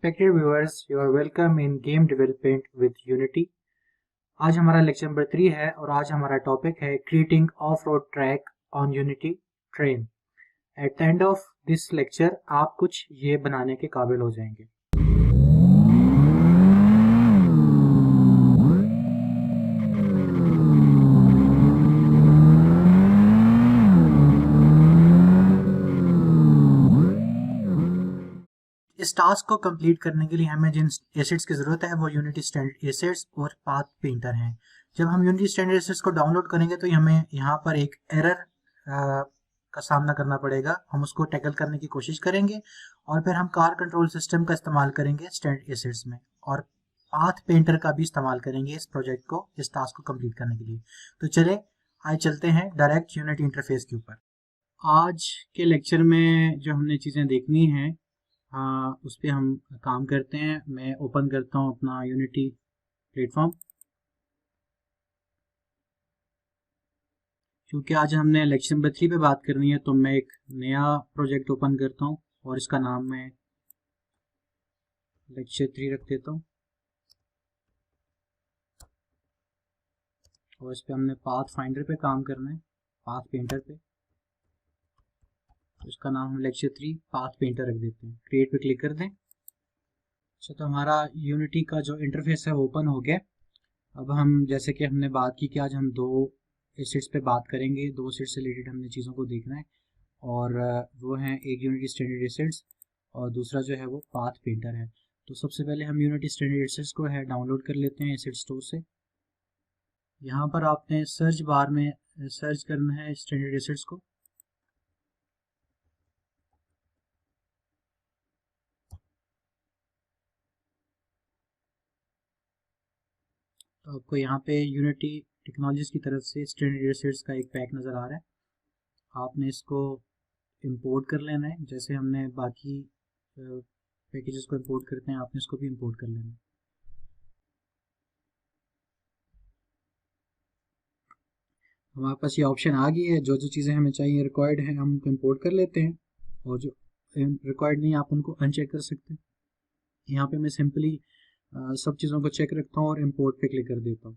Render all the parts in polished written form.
Respected viewers, you are welcome in Game Development with Unity। आज हमारा lecture number 3 है और आज हमारा टॉपिक है creating of road track on unity train. At the end of this lecture आप कुछ ये बनाने के काबिल हो जाएंगे। इस टास्क को कंप्लीट करने के लिए हमें जिन एसेट्स की ज़रूरत है वो यूनिटी स्टैंडर्ड एसेट्स और पाथ पेंटर हैं। जब हम यूनिटी स्टैंडर्ड एसेट्स को डाउनलोड करेंगे तो हमें यहाँ पर एक एरर का सामना करना पड़ेगा। हम उसको टैकल करने की कोशिश करेंगे और फिर हम कार कंट्रोल सिस्टम का इस्तेमाल करेंगे स्टैंडर्ड एसेट्स में, और पाथ पेंटर का भी इस्तेमाल करेंगे इस प्रोजेक्ट को, इस टास्क को कंप्लीट करने के लिए। तो चले आज चलते हैं डायरेक्ट यूनिटी इंटरफेस के ऊपर। आज के लेक्चर में जो हमने चीज़ें देखनी हैं उस पर हम काम करते हैं। मैं ओपन करता हूँ अपना यूनिटी प्लेटफॉर्म, क्योंकि आज हमने लेक्चर नंबर 3 पे बात करनी है। तो मैं एक नया प्रोजेक्ट ओपन करता हूँ और इसका नाम मैं लेक्चर 3 रख देता हूँ। और इस पर हमने पाथ फाइंडर पे काम करना है, पाथ पेंटर पे। तो इसका नाम हम लेक्चर 3 पाथ पेंटर रख देते हैं। क्रिएट पे क्लिक कर दें। अच्छा, तो हमारा यूनिटी का जो इंटरफेस है वो ओपन हो गया। अब हम जैसे कि हमने बात की कि आज हम दो एसेट्स पे बात करेंगे, दो एसेट्स से रिलेटेड हमने चीज़ों को देखना है, और वो हैं एक यूनिटी स्टैंडर्ड एसेट्स और दूसरा जो है वो पाथ पेंटर है। तो सबसे पहले हम यूनिटी स्टैंडर्ड एसेट्स को है डाउनलोड कर लेते हैं एसेट स्टोर से। यहाँ पर आपने सर्च बार में सर्च करना है स्टैंडर्ड एसेट्स को। तो आपको यहाँ पे यूनिटी टेक्नोलॉजीज की तरफ से स्टैंडर्ड एसेट्स का एक पैक नज़र आ रहा है। आपने इसको इंपोर्ट कर लेना है, जैसे हमने बाकी पैकेजेस को इंपोर्ट करते हैं आपने इसको भी इंपोर्ट कर लेना है। हमारे पास ये ऑप्शन आ गई है, जो जो चीज़ें हमें चाहिए रिक्वायर्ड हैं हम इंपोर्ट कर लेते हैं, और जो रिक्वायर्ड नहीं आप उनको अनचेक कर सकते हैं। यहाँ पे मैं सिंपली सब चीज़ों को चेक रखता हूँ और इंपोर्ट पे क्लिक कर देता हूँ।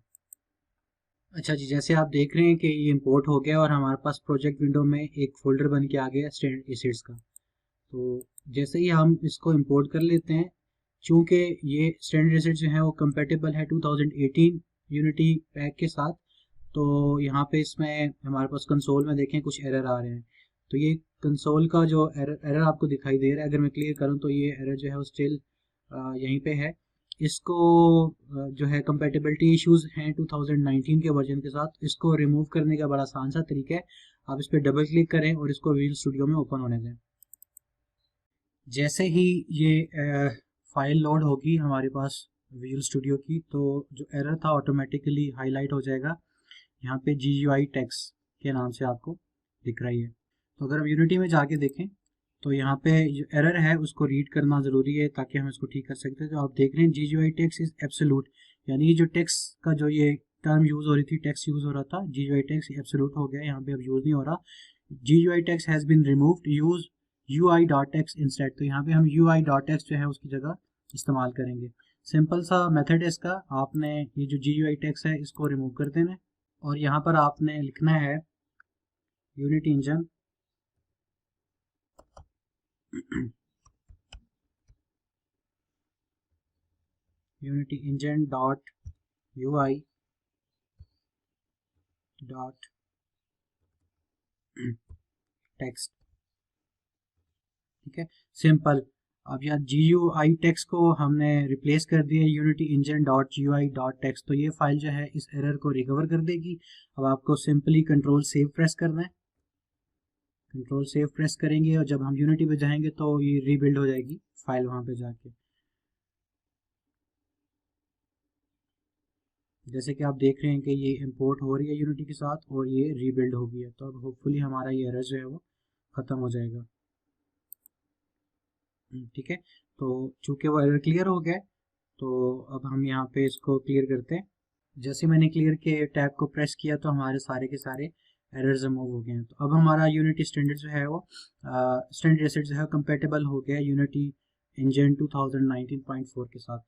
अच्छा जी, जैसे आप देख रहे हैं कि ये इंपोर्ट हो गया और हमारे पास प्रोजेक्ट विंडो में एक फोल्डर बन के आ गया स्टैंडर्ड एसेट्स का। तो जैसे ही हम इसको इंपोर्ट कर लेते हैं, चूँकि ये स्टैंडर्ड एसेट्स जो है वो कंपेटेबल है 2018 यूनिटी पैक के साथ, तो यहाँ पे इसमें हमारे पास कंसोल में देखें कुछ एरर आ रहे हैं। तो ये कंसोल का जो एरर आपको दिखाई दे रहा है, अगर मैं क्लियर करूँ तो ये एरर जो है वो स्टिल यहीं पे है। इसको जो है कंपेटेबिलिटी इश्यूज हैं 2019 के वर्जन के साथ, इसको रिमूव करने का बड़ा आसान सा तरीका है। आप इस पर डबल क्लिक करें और इसको विजुअल स्टूडियो में ओपन होने दें। जैसे ही ये फाइल लोड होगी हमारे पास विजुअल स्टूडियो की, तो जो एरर था ऑटोमेटिकली हाईलाइट हो जाएगा। यहाँ पे GUI टेक्स्ट के नाम से आपको दिख रही है। तो अगर हम यूनिटी में जाके देखें तो यहाँ पे जो एरर है उसको रीड करना ज़रूरी है ताकि हम इसको ठीक कर सकते हैं। जो आप देख रहे हैं GUI टेक्स्ट इज एब्सोल्यूट, यानी जो टेक्स्ट का जो ये टर्म यूज़ हो रही थी, टेक्स्ट यूज़ हो रहा था, GUI टेक्स्ट एब्सोल्यूट हो गया, यहाँ पे अब यूज़ नहीं हो रहा। GUI text has been removed, use UI.text instead. तो यहाँ पे हम UI.text जो है उसकी जगह इस्तेमाल करेंगे। सिंपल सा मेथड है इसका, आपने ये जो GUI टेक्स्ट है इसको रिमूव कर देना है और यहाँ पर आपने लिखना है unity engine unity engine dot UI dot text. ठीक है, सिंपल। अब यहाँ GUI टेक्स्ट को हमने रिप्लेस कर दिया unity engine dot GUI dot text. तो ये फाइल जो है इस एरर को रिकवर कर देगी। अब आपको सिंपली कंट्रोल सेव प्रेस करना है। कंट्रोल सेव प्रेस करेंगे और जब हम यूनिटी पे जाएंगे तो ये रीबिल्ड हो जाएगी फाइल वहाँ पे जाके। जैसे कि आप देख रहे हैं कि ये इंपोर्ट हो रही है यूनिटी के साथ और ये रीबिल्ड हो गई है। तो अब होपफुली हमारा ये एरर जो है वो ख़त्म हो जाएगा। ठीक है, तो चूँकि वो एरर क्लियर हो गया तो अब हम यहाँ पे इसको क्लियर करते हैं। जैसे मैंने क्लियर के टैब को प्रेस किया तो हमारे सारे के सारे एरर्स रिमूव हो गए हैं। तो अब हमारा यूनिटी स्टैंडर्ड जो है वो स्टैंडर्ड एसेट जो है कंपेटेबल हो गया यूनिटी इंजन 2019.4 के साथ।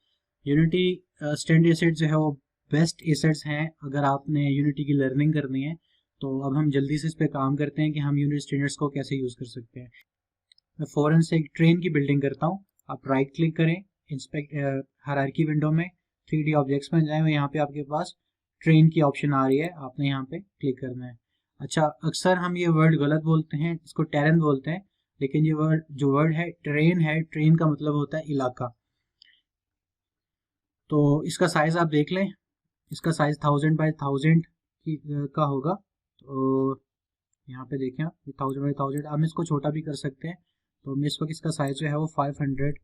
यूनिटी स्टैंडर्ड एसेट जो है वो बेस्ट एसेट्स हैं अगर आपने यूनिटी की लर्निंग करनी है। तो अब हम जल्दी से इस पे काम करते हैं कि हम यूनिट स्टैंडर्ड्स को कैसे यूज़ कर सकते हैं। मैं फ़ौरन से एक ट्रेन की बिल्डिंग करता हूँ। आप राइट क्लिक करें, इंस्पेक्ट हायरार्की विंडो में 3D ऑब्जेक्ट्स में जाएं और यहाँ पे आपके पास ट्रेन की ऑप्शन आ रही है, आपने यहाँ पे क्लिक करना है। अच्छा, अक्सर हम ये वर्ड गलत बोलते हैं, इसको टेरेन बोलते हैं, लेकिन ये वर्ड जो वर्ड है ट्रेन का मतलब होता है इलाका। तो इसका साइज आप देख लें, इसका साइज 1000 बाय 1000 का होगा। तो यहाँ पे देखें आप, 1000 बाय 1000, हम इसको छोटा भी कर सकते हैं। तो मैं इस वक्त इसका साइज जो है वो 500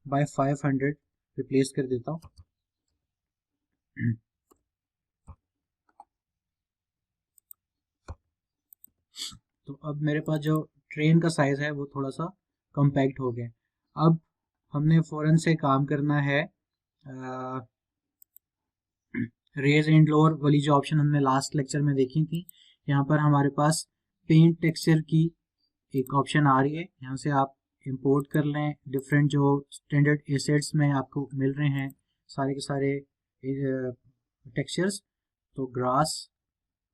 बाय 500 रिप्लेस कर देता हूँ। तो अब मेरे पास जो ट्रेन का साइज है वो थोड़ा सा कम्पैक्ट हो गया। अब हमने फ़ौरन से काम करना है रेज एंड लोअर वाली जो ऑप्शन हमने लास्ट लेक्चर में देखी थी। यहाँ पर हमारे पास पेंट टेक्सचर की एक ऑप्शन आ रही है, यहाँ से आप इंपोर्ट कर लें डिफरेंट जो स्टैंडर्ड एसेट्स में आपको मिल रहे हैं सारे के सारे टेक्सचर्स। तो ग्रास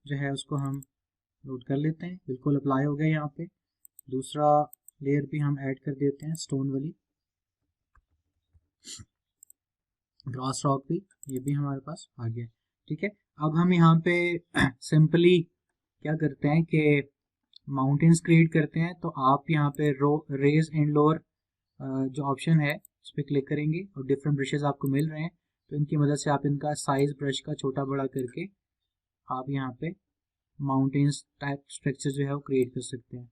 जो है उसको हम लोड कर लेते हैं, बिल्कुल अप्लाई हो गया। यहाँ पे दूसरा लेयर भी हम ऐड कर देते हैं, स्टोन वाली ग्रास रॉक भी, ये भी हमारे पास आ गया। ठीक है, अब हम यहाँ पे सिंपली क्या करते हैं कि माउंटेन्स क्रिएट करते हैं। तो आप यहाँ पे रेज एंड लोअर जो ऑप्शन है इस पर क्लिक करेंगे और डिफरेंट ब्रशेज आपको मिल रहे हैं। तो इनकी मदद से आप इनका साइज ब्रश का छोटा बड़ा करके आप यहाँ पे माउंटेन्स टाइप स्ट्रक्चर जो है वो क्रिएट कर सकते हैं।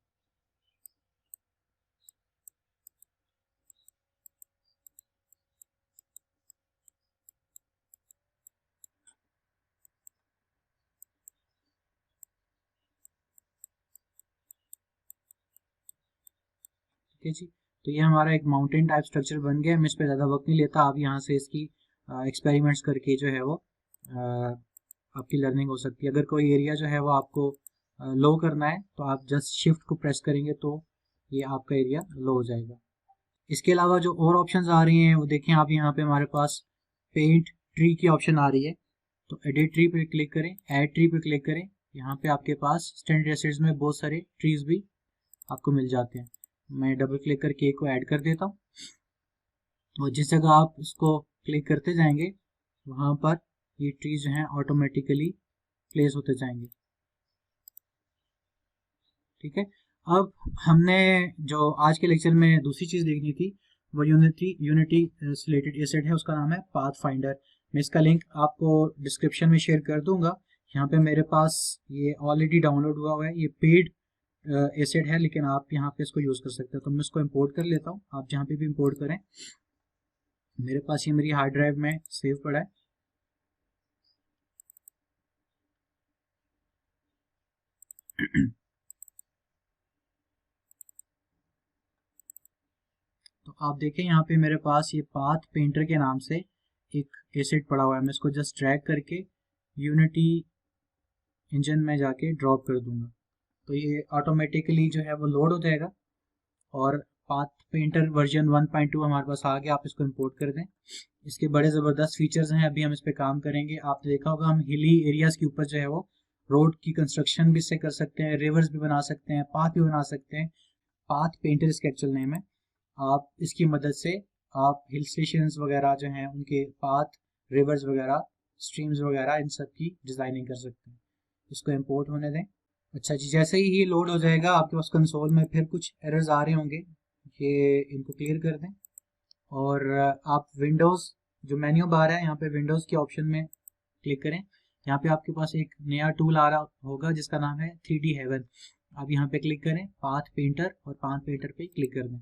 ठीक है जी, तो ये हमारा एक माउंटेन टाइप स्ट्रक्चर बन गया। मैं इस पर ज़्यादा वक्त नहीं लेता, आप यहाँ से इसकी एक्सपेरिमेंट्स करके जो है वो आपकी लर्निंग हो सकती है। अगर कोई एरिया जो है वो आपको लो करना है तो आप जस्ट शिफ्ट को प्रेस करेंगे तो ये आपका एरिया लो हो जाएगा। इसके अलावा जो और ऑप्शंस आ रही हैं वो देखें आप, यहाँ पे हमारे पास पेंट ट्री की ऑप्शन आ रही है। तो एडिट ट्री पे क्लिक करें, ऐड ट्री पे क्लिक करें, यहाँ पे आपके पास स्टैंडर्ड एसेट्स में बहुत सारे ट्रीज भी आपको मिल जाते हैं। मैं डबल क्लिक करके एक को ऐड कर देता हूँ और जिस जगह आप इसको क्लिक करते जाएंगे वहाँ पर ये ट्रीज जो हैं ऑटोमेटिकली प्लेस होते जाएंगे। ठीक है, अब हमने जो आज के लेक्चर में दूसरी चीज़ देखनी थी वो यूनिटी रिलेटेड एसेट है, उसका नाम है पाथ फाइंडर। मैं इसका लिंक आपको डिस्क्रिप्शन में शेयर कर दूंगा। यहाँ पे मेरे पास ये ऑलरेडी डाउनलोड हुआ है, ये पेड एसेट है, लेकिन आप यहाँ पे इसको यूज़ कर सकते हो। तो मैं इसको इंपोर्ट कर लेता हूँ, आप जहाँ पे भी इंपोर्ट करें। मेरे पास ये मेरी हार्ड ड्राइव में सेव पड़ा है। तो आप देखें यहाँ पे मेरे पास ये पाथ पेंटर के नाम से एक एसेट पड़ा हुआ है। मैं इसको जस्ट ड्रैग करके यूनिटी इंजन में जाके ड्रॉप कर दूंगा तो ये ऑटोमेटिकली जो है वो लोड हो जाएगा और पाथ पेंटर वर्जन 1.2 हमारे पास आ गया। आप इसको इंपोर्ट कर दें। इसके बड़े ज़बरदस्त फीचर्स हैं, अभी हम इस पर काम करेंगे। आपने देखा होगा हम हिली एरियाज़ के ऊपर जो है वो रोड की कंस्ट्रक्शन भी इससे कर सकते हैं, रिवर्स भी बना सकते हैं, पाथ भी बना सकते हैं। पाथ पेंटर इसका एक्चुअल नेम है। आप इसकी मदद से आप हिल स्टेशंस वगैरह जो हैं उनके पाथ, रिवर्स वगैरह, स्ट्रीम्स वगैरह इन सब की डिज़ाइनिंग कर सकते हैं। इसको इंपोर्ट होने दें। अच्छा जी, जैसे ही ये लोड हो जाएगा आपके पास कंसोल में फिर कुछ एरर्स आ रहे होंगे, ये इनको क्लियर कर दें और आप विंडोज़ जो मेन्यू बार है यहाँ पे विंडोज़ के ऑप्शन में क्लिक करें। यहाँ पे आपके पास एक नया टूल आ रहा होगा जिसका नाम है 3D हेवन। आप यहाँ पे क्लिक करें पाथ पेंटर और पाथ पेंटर पे क्लिक कर दें।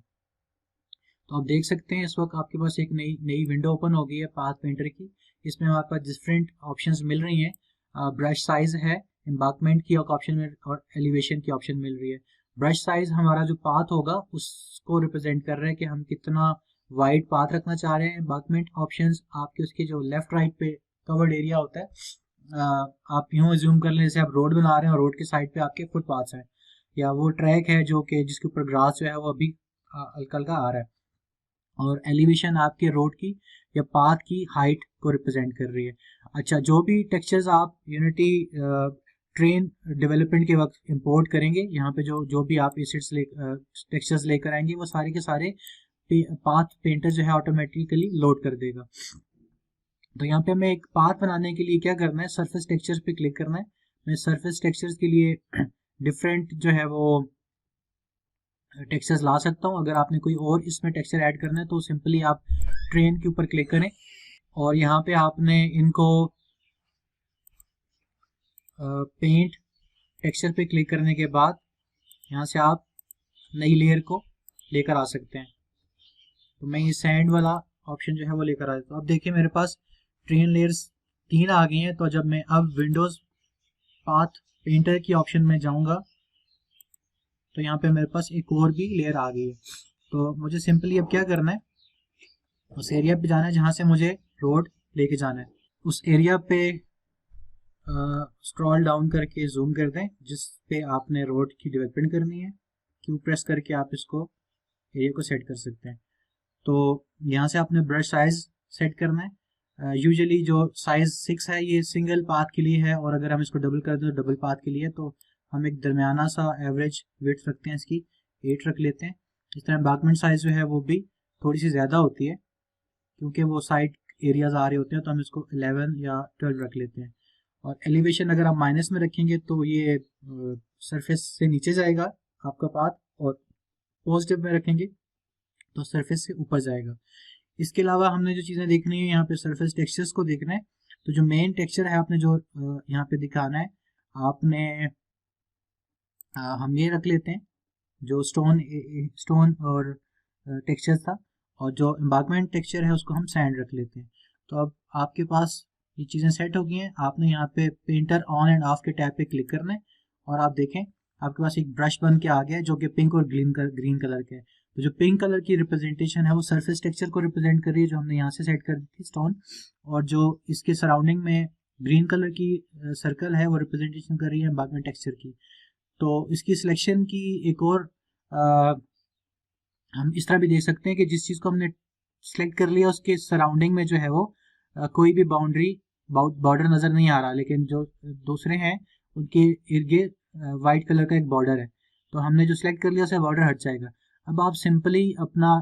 तो आप देख सकते हैं इस वक्त आपके पास एक नई नई विंडो ओपन हो गई है पाथ पेंटर की। इसमें हमारे पास डिफरेंट ऑप्शंस मिल रही हैं। ब्रश साइज है, एम्बार्कमेंट की ऑप्शन में और एलिवेशन की ऑप्शन मिल रही है। ब्रश साइज हमारा जो पाथ होगा उसको रिप्रेजेंट कर रहा है कि हम कितना वाइड पाथ रखना चाह रहे हैं। एम्बार्कमेंट ऑप्शंस आपके उसके जो लेफ्ट राइट पे कवर्ड एरिया होता है, आप यूँ ज्यूम कर लें जैसे आप रोड बना रहे हैं और रोड के साइड पे आपके फुटपाथ्स हैं, या वो ट्रैक है जो कि जिसके ऊपर ग्रास जो है वो अभी हल्का हल्का आ रहा है। और एलिवेशन आपके रोड की या पाथ की हाइट को रिप्रेजेंट कर रही है। अच्छा, जो भी टेक्सचर्स आप यूनिटी ट्रेन डेवलपमेंट के वक्त इंपोर्ट करेंगे, यहाँ पे जो जो भी आप एसिड्स टेक्सचर्स लेकर आएंगे वो सारे के सारे पाथ पेंटर जो है ऑटोमेटिकली लोड कर देगा। तो यहाँ पे हमें एक पाथ बनाने के लिए क्या करना है, सरफेस टेक्सचर्स पे क्लिक करना है। मैं सरफेस टेक्सचर्स के लिए डिफरेंट जो है वो टेक्सचर्स ला सकता हूँ। अगर आपने कोई और इसमें टेक्सचर ऐड करना है तो सिंपली आप ट्रेन के ऊपर क्लिक करें और यहाँ पे आपने इनको पेंट टेक्सचर पे क्लिक करने के बाद यहाँ से आप नई लेयर को लेकर आ सकते हैं। तो मैं ये सैंड वाला ऑप्शन जो है वो लेकर आ देता हूँ। अब देखिए मेरे पास ट्रेन लेयर्स 3 आ गई हैं। तो जब मैं अब विंडोज पाथ पेंटर की ऑप्शन में जाऊंगा तो यहाँ पे मेरे पास एक और भी लेयर आ गई है। तो मुझे सिंपली अब क्या करना है, उस एरिया पे जाना है जहाँ से मुझे रोड लेके जाना है। उस एरिया पे स्क्रॉल डाउन करके जूम कर दें जिस पे आपने रोड की डेवलपमेंट करनी है। क्यू प्रेस करके आप इसको एरिया को सेट कर सकते हैं। तो यहाँ से आपने ब्रश साइज सेट करना है। यूजुअली जो साइज 6 है ये सिंगल पाथ के लिए है, और अगर हम इसको डबल कर दें तो डबल पाथ के लिए। तो हम एक दरमियाना सा एवरेज विड्थ रखते हैं, इसकी 8 रख लेते हैं। इस तरह एम्बार्कमेंट साइज जो है वो भी थोड़ी सी ज़्यादा होती है क्योंकि वो साइड एरियाज आ रहे होते हैं, तो हम इसको 11 या 12 रख लेते हैं। और एलिवेशन अगर आप माइनस में रखेंगे तो ये सरफेस से नीचे जाएगा आपका पाथ, और पॉजिटिव में रखेंगे तो सरफेस से ऊपर जाएगा। इसके अलावा हमने जो चीज़ें देखनी है यहाँ पे सरफेस टेक्सचर्स को देखना है। तो जो मेन टेक्सचर है आपने जो यहाँ पे दिखाना है, आपने हम ये रख लेते हैं जो स्टोन और टेक्सचर था, और जो एम्बार्कमेंट टेक्सचर है उसको हम सैंड रख लेते हैं। तो अब आपके पास ये चीज़ें सेट हो गई हैं। आपने यहाँ पे पेंटर ऑन एंड ऑफ के टैब पे क्लिक करना है और आप देखें आपके पास एक ब्रश बन के आ गया है जो कि पिंक और ग्रीन कलर के है। तो जो पिंक कलर की रिप्रेजेंटेशन है वो सरफेस टेक्सचर को रिप्रेजेंट कर रही है जो हमने यहाँ से सेट कर दी थी स्टोन, और जो इसके सराउंडिंग में ग्रीन कलर की सर्कल है वो रिप्रेजेंटेशन कर रही है एम्बार्कमेंट टेक्सचर की। तो इसकी सिलेक्शन की एक और हम इस तरह भी देख सकते हैं कि जिस चीज़ को हमने सेलेक्ट कर लिया उसके सराउंडिंग में जो है वो कोई भी बाउंड्री बॉर्डर नज़र नहीं आ रहा, लेकिन जो दूसरे हैं उनके इर्द गिर्द वाइट कलर का एक बॉर्डर है। तो हमने जो सिलेक्ट कर लिया उससे बॉर्डर हट जाएगा। अब आप सिंपली अपना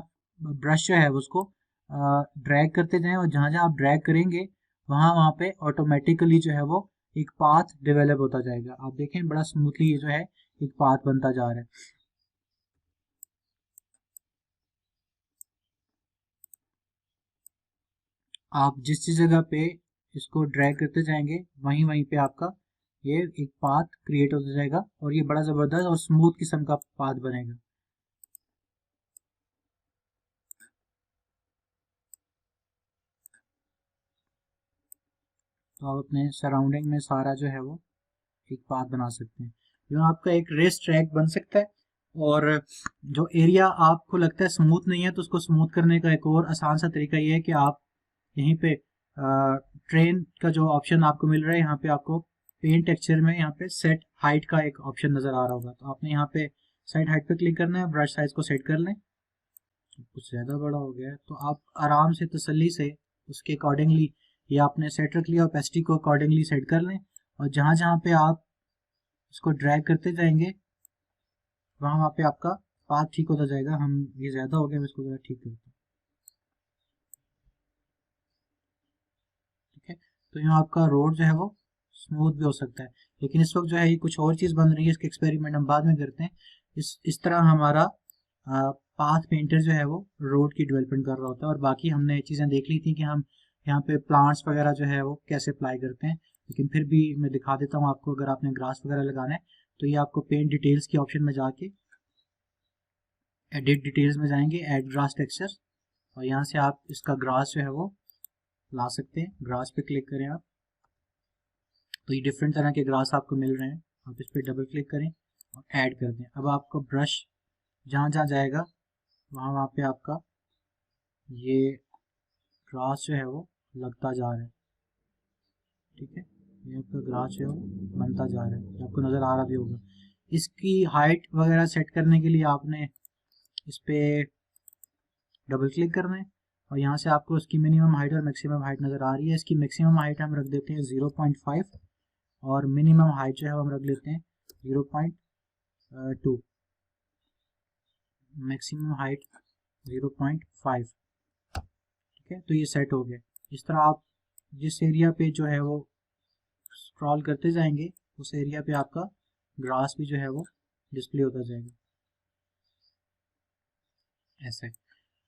ब्रश जो है उसको ड्रैग करते जाएं, और जहाँ जहाँ आप ड्रैग करेंगे वहाँ वहाँ पे ऑटोमेटिकली जो है वो एक पाथ डेवलप होता जाएगा। आप देखें बड़ा स्मूथली ये जो है एक पाथ बनता जा रहा है। आप जिस जिस जगह पे इसको ड्रैग करते जाएंगे वहीं वहीं पे आपका ये एक पाथ क्रिएट होता जाएगा, और ये बड़ा ज़बरदस्त और स्मूथ किस्म का पाथ बनेगा। तो आप अपने सराउंडिंग में सारा जो है वो एक पाथ बना सकते हैं। जो आपका एक रेस ट्रैक बन सकता है। और जो एरिया आपको लगता है स्मूथ नहीं है तो उसको स्मूथ करने का एक और आसान सा तरीका ये है कि आप यहीं पे ट्रेन का जो ऑप्शन आपको मिल रहा है यहाँ पे आपको पेंट टेक्सचर में यहाँ पे सेट हाइट का एक ऑप्शन नज़र आ रहा होगा। तो आपने यहाँ पे सेट हाइट पे क्लिक करना है, ब्रश साइज को सेट कर लें। कुछ ज़्यादा बड़ा हो गया है तो आप आराम से तसल्ली से उसके अकॉर्डिंगली ये आपने सेट रख लिया, ओपेसिटी को अकॉर्डिंगली सेट कर लें, और जहाँ जहाँ पे आप इसको ड्रैग करते जाएंगे वहाँ वहाँ पे आपका पाथ ठीक होता जाएगा। हम ये ज़्यादा हो गया, मैं इसको ज़रा ठीक करता हूँ। ठीक है, तो यहाँ आपका रोड जो है वो स्मूथ भी हो सकता है, लेकिन इस वक्त जो है ये कुछ और चीज़ बन रही है, इसके एक्सपेरिमेंट हम बाद में करते हैं। इस तरह हमारा पाथ पेंटर जो है वो रोड की डेवलपमेंट कर रहा होता है। और बाकी हमने चीज़ें देख ली थी कि हम यहाँ पे प्लांट्स वगैरह जो है वो कैसे अप्लाई करते हैं, लेकिन फिर भी मैं दिखा देता हूँ आपको। अगर आपने ग्रास वगैरह लगाना है तो ये आपको पेंट डिटेल्स की ऑप्शन में जाके एडिट डिटेल्स में जाएंगे, ऐड ग्रास टेक्सचर, और यहाँ से आप इसका ग्रास जो है वो ला सकते हैं। ग्रास पे क्लिक करें आप तो ये डिफरेंट तरह के ग्रास आपको मिल रहे हैं। आप इस पर डबल क्लिक करें और ऐड कर दें। अब आपका ब्रश जहाँ जहाँ जाएगा वहाँ वहाँ पे आपका ये ग्रास जो है वो लगता जा रहा है। ठीक है, ये आपका ग्रास जो है वो बनता जा रहा है, आपको नज़र आ रहा भी होगा। इसकी हाइट वगैरह सेट करने के लिए आपने इस पे डबल क्लिक करना है और यहाँ से आपको इसकी मिनिमम हाइट और मैक्सिमम हाइट नज़र आ रही है। इसकी मैक्सिमम हाइट हम रख देते हैं 0.5 और मिनिमम हाइट जो है हम रख लेते हैं 0.2, मैक्सिमम हाइट 0.5। ठीक है, तो ये सेट हो गया। इस तरह आप जिस एरिया पे जो है वो स्क्रॉल करते जाएंगे उस एरिया पे आपका ग्रास भी जो है वो डिस्प्ले होता जाएगा ऐसे।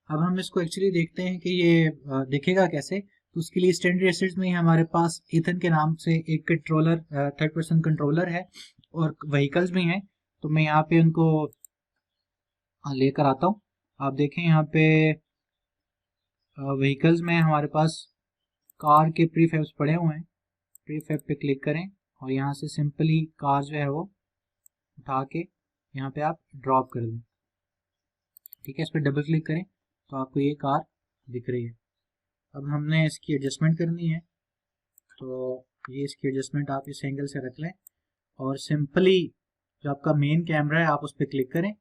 अब हम इसको एक्चुअली देखते हैं कि ये दिखेगा कैसे। तो उसके लिए स्टैंडर्ड एसेट्स में हमारे पास इथन के नाम से एक कंट्रोलर, थर्ड पर्सन कंट्रोलर है और व्हीकल्स भी हैं। तो मैं यहाँ पे उनको लेकर आता हूँ। आप देखें यहाँ पे व्हीकल्स में हमारे पास कार के प्रीफैब्स पड़े हुए हैं। प्रीफैब पे क्लिक करें और यहाँ से सिंपली कार जो है वो उठा के यहाँ पे आप ड्रॉप कर दें। ठीक है, इस पर डबल क्लिक करें तो आपको ये कार दिख रही है। अब हमने इसकी एडजस्टमेंट करनी है, तो ये इसकी एडजस्टमेंट आप इस एंगल से रख लें और सिंपली जो आपका मेन कैमरा है आप उस पर क्लिक करें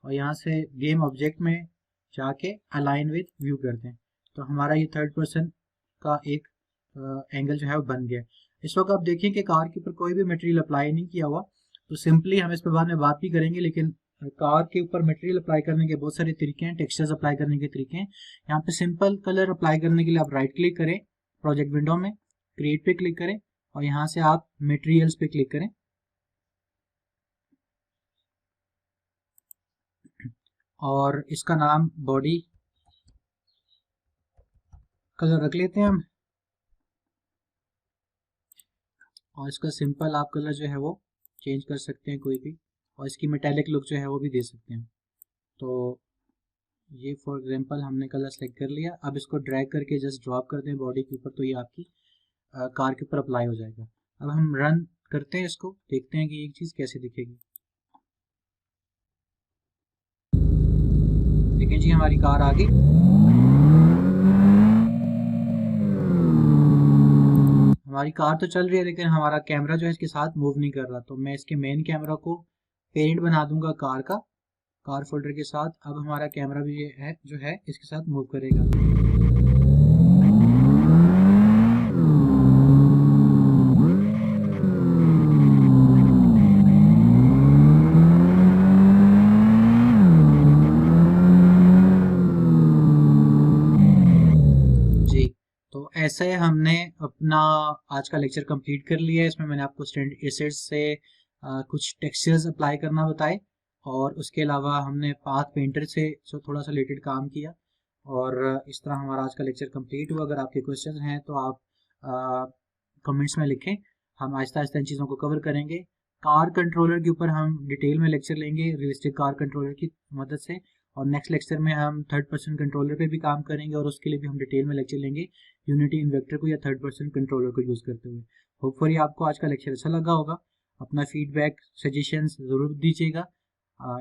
और यहाँ से गेम ऑब्जेक्ट में जाके अलाइन विद व्यू कर दें। तो हमारा ये थर्ड पर्सन का एक एंगल जो है वो बन गया। इस वक्त आप देखिए कि कार के ऊपर कोई भी मटेरियल अप्लाई नहीं किया हुआ। तो सिंपली हम इस पर बाद में बात भी करेंगे, लेकिन कार के ऊपर मटेरियल अप्लाई करने के बहुत सारे तरीके हैं, टेक्सचर्स अप्लाई करने के तरीके हैं। यहाँ पे सिंपल कलर अप्लाई करने के लिए आप राइट क्लिक करें प्रोजेक्ट विंडो में, क्रिएट पे क्लिक करें और यहाँ से आप मटेरियल्स पे क्लिक करें और इसका नाम बॉडी कलर रख लेते हैं हम और इसका सिंपल आप कलर जो है वो चेंज कर सकते हैं कोई भी, और इसकी मेटेलिक लुक जो है वो भी दे सकते हैं। तो ये फॉर एग्जांपल हमने कलर सेलेक्ट कर लिया। अब इसको ड्रैग करके जस्ट ड्रॉप कर दें बॉडी के ऊपर, तो ये आपकी कार के ऊपर अप्लाई हो जाएगा। अब हम रन करते हैं इसको, देखते हैं कि ये चीज़ कैसे दिखेगी। देखें जी हमारी कार आ गई। हमारी कार तो चल रही है लेकिन हमारा कैमरा जो है इसके साथ मूव नहीं कर रहा। तो मैं इसके मेन कैमरा को पेरेंट बना दूंगा कार का, कार फोल्डर के साथ। अब हमारा कैमरा भी है जो है इसके साथ मूव करेगा। तो ऐसे हमने अपना आज का लेक्चर कंप्लीट कर लिया है। इसमें मैंने आपको स्टैंडर्ड एसेट्स से कुछ टेक्सचर्स अप्लाई करना बताए और उसके अलावा हमने पाथ पेंटर से थोड़ा सा रिलेटेड काम किया। और इस तरह हमारा आज का लेक्चर कंप्लीट हुआ। अगर आपके क्वेश्चन हैं तो आप कमेंट्स में लिखें, हम आहिस्ता आहिस्ता इन चीज़ों को कवर करेंगे। कार कंट्रोलर के ऊपर हम डिटेल में लेक्चर लेंगे रियलिस्टिक कार कंट्रोलर की मदद से, और नेक्स्ट लेक्चर में हम थर्ड पर्सन कंट्रोलर पे भी काम करेंगे और उसके लिए भी हम डिटेल में लेक्चर लेंगे यूनिटी इन्वेक्टर को या थर्ड पर्सन कंट्रोलर को यूज़ करते हुए। होपफुली आपको आज का लेक्चर अच्छा लगा होगा। अपना फीडबैक सजेशंस ज़रूर दीजिएगा।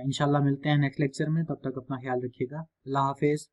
इंशाल्लाह मिलते हैं नेक्स्ट लेक्चर में, तब तक अपना ख्याल रखिएगा। अल्लाह हाफिज़।